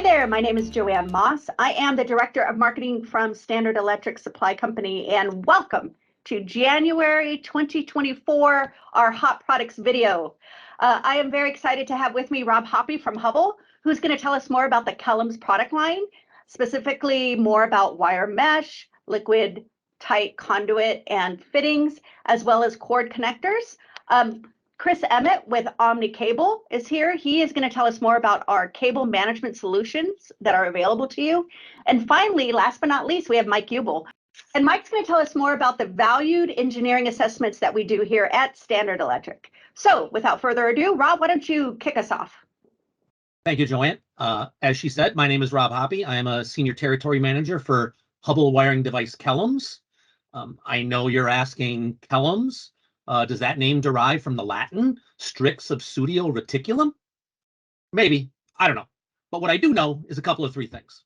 Hi there, my name is Joanne Moss. I am the Director of Marketing from Standard Electric Supply Company, and welcome to January 2024, our Hot Products video. I am very excited to have with me Rob Hoppy from Hubbell, who's going to tell us more about the Kellums product line, specifically more about wire mesh, liquid tight conduit and fittings, as well as cord connectors. Chris Emmit with Omni Cable is here. He is going to tell us more about our cable management solutions that are available to you. And finally, last but not least, we have Mike Yubel. And Mike's going to tell us more about the valued engineering assessments that we do here at Standard Electric. So without further ado, Rob, why don't you kick us off? Thank you, Joanne. As she said, my name is Rob Hoppy. I am a Senior Territory Manager for Hubbell Wiring Device Kellums. I know you're asking Kellums. Does that name derive from the Latin strix subsudio reticulum? Maybe, I don't know. But what I do know is a couple of three things.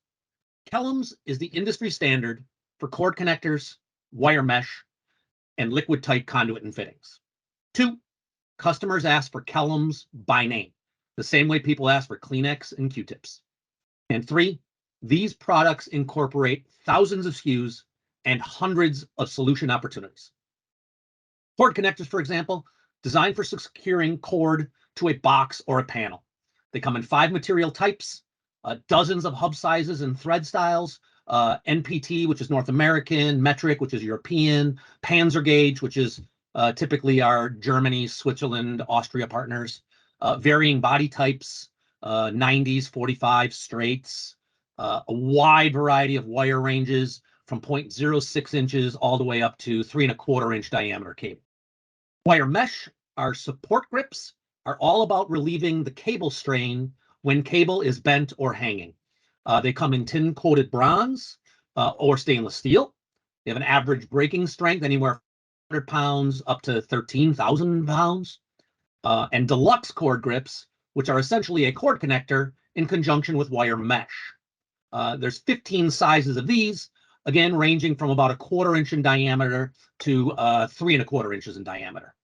Kellums is the industry standard for cord connectors, wire mesh, and liquid tight conduit and fittings. 2, customers ask for Kellums by name, the same way people ask for Kleenex and Q-tips. And 3, these products incorporate thousands of SKUs and hundreds of solution opportunities. Cord connectors, for example, designed for securing cord to a box or a panel. They come in 5 material types, dozens of hub sizes and thread styles, NPT, which is North American, metric, which is European, Panzer gauge, which is typically our Germany, Switzerland, Austria partners, varying body types, 90s, 45 straights, a wide variety of wire ranges from 0.06 inches all the way up to 3¼ inch diameter cable. Wire mesh, our support grips, are all about relieving the cable strain when cable is bent or hanging. They come in tin coated bronze or stainless steel. They have an average breaking strength anywhere from 100 pounds up to 13,000 pounds. And deluxe cord grips, which are essentially a cord connector in conjunction with wire mesh. There's 15 sizes of these, again, ranging from about 1/4 inch in diameter to 3¼ inches in diameter.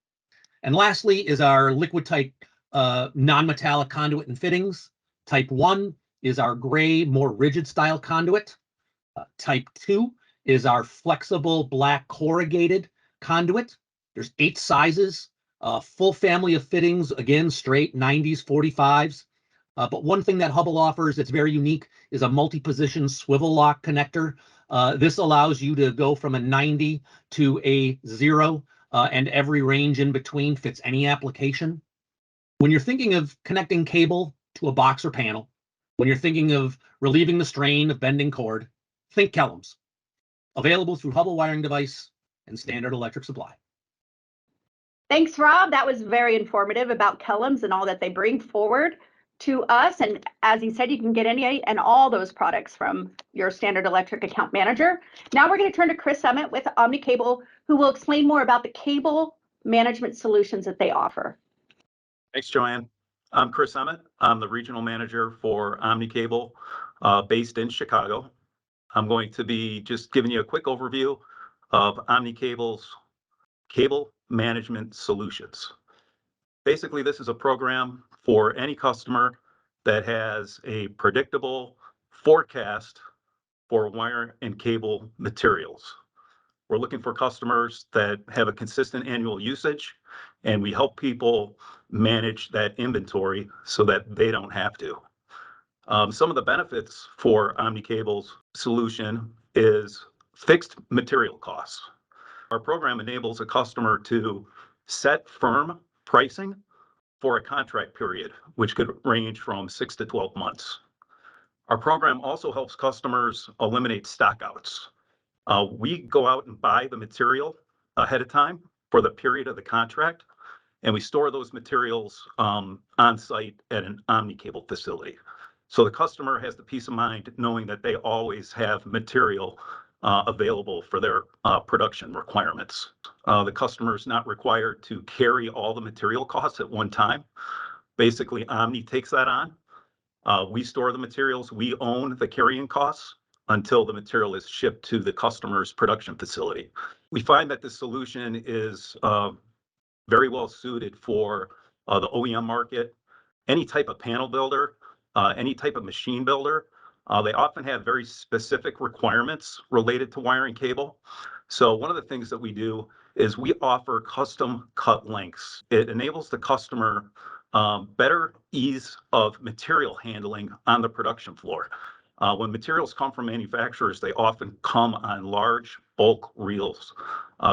And lastly is our liquid tight non-metallic conduit and fittings. Type 1 is our gray, more rigid style conduit. Type 2 is our flexible black corrugated conduit. There's 8 sizes, full family of fittings, again, straight 90s, 45s. But one thing that Hubbell offers that's very unique is a multi-position swivel lock connector. This allows you to go from a 90 to a 0, and every range in between fits any application. When you're thinking of connecting cable to a box or panel, when you're thinking of relieving the strain of bending cord, think Kellums. Available through Hubbell Wiring Device and Standard Electric Supply. Thanks, Rob. That was very informative about Kellums and all that they bring forward to us. And as he said, you can get any and all those products from your Standard Electric account manager. Now we're going to turn to Chris Emmit with Omni Cable, who will explain more about the cable management solutions that they offer. Thanks, Joanne. I'm Chris Emmit. I'm the regional manager for Omni Cable, based in Chicago. I'm going to be just giving you a quick overview of Omni Cable's cable management solutions. Basically, this is a program for any customer that has a predictable forecast for wire and cable materials. We're looking for customers that have a consistent annual usage, and we help people manage that inventory so that they don't have to. Some of the benefits for Omni Cable's solution is fixed material costs. Our program enables a customer to set firm pricing for a contract period, which could range from 6 to 12 months. Our program also helps customers eliminate stockouts. We go out and buy the material ahead of time for the period of the contract, and we store those materials on site at an Omni Cable facility. So the customer has the peace of mind knowing that they always have material available for their production requirements. The customer is not required to carry all the material costs at one time. Basically, Omni takes that on. We store the materials. We own the carrying costs until the material is shipped to the customer's production facility. We find that this solution is very well suited for the OEM market. Any type of panel builder any type of machine builder, they often have very specific requirements related to wiring cable. So one of the things that we do is we offer custom cut lengths. It enables the customer better ease of material handling on the production floor. When materials come from manufacturers, they often come on large bulk reels.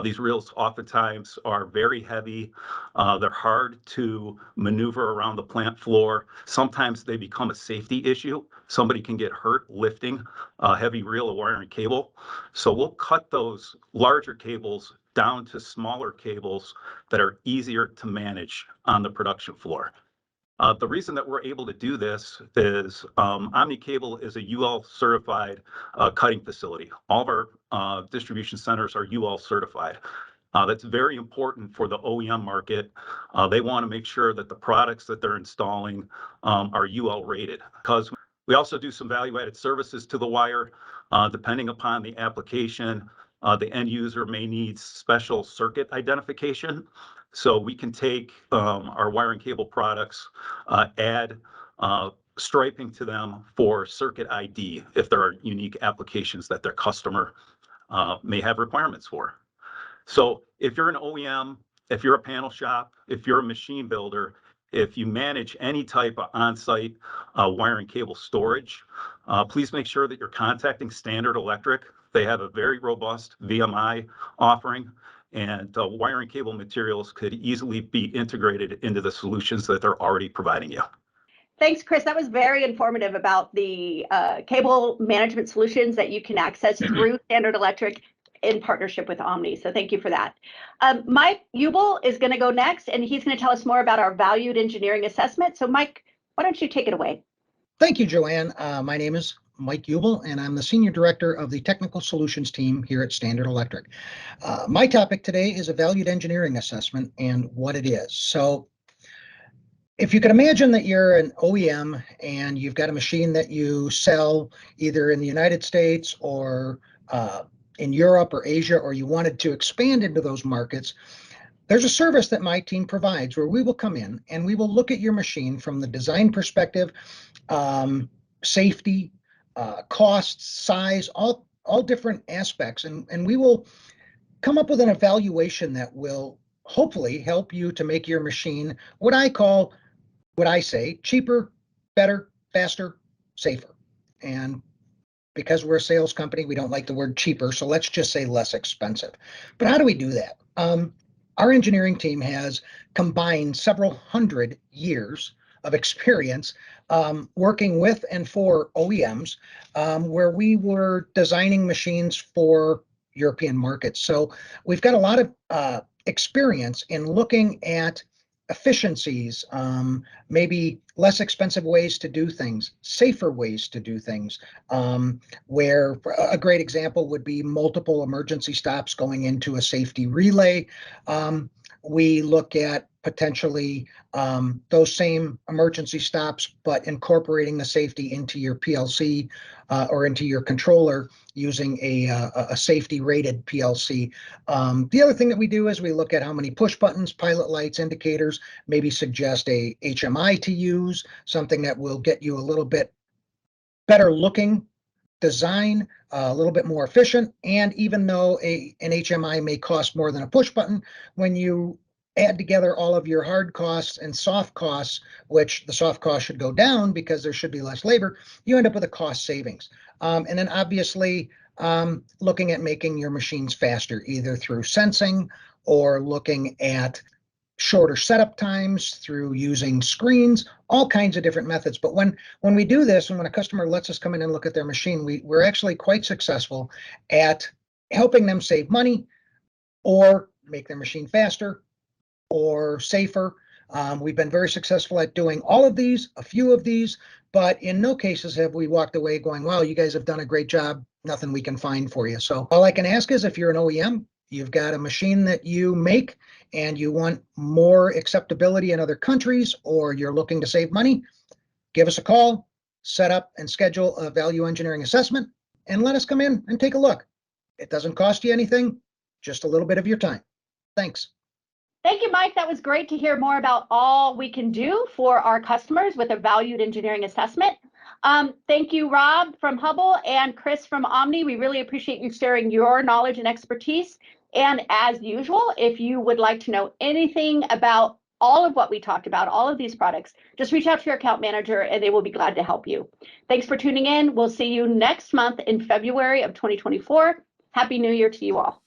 These reels oftentimes are very heavy. They're hard to maneuver around the plant floor. Sometimes they become a safety issue. Somebody can get hurt lifting a heavy reel of wire and cable. So we'll cut those larger cables down to smaller cables that are easier to manage on the production floor. The reason that we're able to do this is Omni Cable is a UL certified cutting facility. All of our distribution centers are UL certified. That's very important for the OEM market. They want to make sure that the products that they're installing are UL rated, because we also do some value-added services to the wire. Depending upon the application, the end user may need special circuit identification. So we can take our wire and cable products, add striping to them for circuit ID if there are unique applications that their customer may have requirements for. So if you're an OEM, if you're a panel shop, if you're a machine builder, if you manage any type of on-site wire and cable storage, please make sure that you're contacting Standard Electric. They have a very robust VMI offering, and wire and cable materials could easily be integrated into the solutions that they're already providing you. Thanks, Chris. That was very informative about the cable management solutions that you can access through Standard Electric in partnership with Omni. So thank you for that. Mike Yubel is going to go next, and he's going to tell us more about our valued engineering assessment. So Mike, why don't you take it away? Thank you, Joanne. My name is Mike Yubel, and I'm the Senior Director of the Technical Solutions team here at Standard Electric. My topic today is a valued engineering assessment and what it is. So if you can imagine that you're an OEM and you've got a machine that you sell either in the United States or in Europe or Asia, or you wanted to expand into those markets, there's a service that my team provides where we will come in and we will look at your machine from the design perspective, safety, costs, size, all different aspects. And we will come up with an evaluation that will hopefully help you to make your machine what I say, cheaper, better, faster, safer. And because we're a sales company, we don't like the word cheaper, so let's just say less expensive. But how do we do that? Our engineering team has combined several hundred years of experience working with and for OEMs, where we were designing machines for European markets. So we've got a lot of experience in looking at efficiencies, maybe less expensive ways to do things, safer ways to do things, where a great example would be multiple emergency stops going into a safety relay. We look at potentially those same emergency stops, but incorporating the safety into your PLC or into your controller using a safety rated PLC. The other thing that we do is we look at how many push buttons, pilot lights, indicators, maybe suggest a HMI to use, something that will get you a little bit better looking design, a little bit more efficient. And even though an HMI may cost more than a push button, when you add together all of your hard costs and soft costs, which the soft costs should go down because there should be less labor, you end up with a cost savings. And then obviously looking at making your machines faster, either through sensing or looking at shorter setup times through using screens, all kinds of different methods. But when we do this, and when a customer lets us come in and look at their machine, we're actually quite successful at helping them save money or make their machine faster or safer. We've been very successful at doing all of these, a few of these, but in no cases have we walked away going, wow, you guys have done a great job, nothing we can find for you. So all I can ask is, if you're an OEM, you've got a machine that you make and you want more acceptability in other countries, or you're looking to save money, give us a call, set up and schedule a value engineering assessment, and let us come in and take a look. It doesn't cost you anything, just a little bit of your time. Thanks. Thank you, Mike. That was great to hear more about all we can do for our customers with a valued engineering assessment. Thank you, Rob from Hubbell and Chris from Omni. We really appreciate you sharing your knowledge and expertise. And as usual, if you would like to know anything about all of what we talked about, all of these products, just reach out to your account manager and they will be glad to help you. Thanks for tuning in. We'll see you next month in February of 2024. Happy New Year to you all.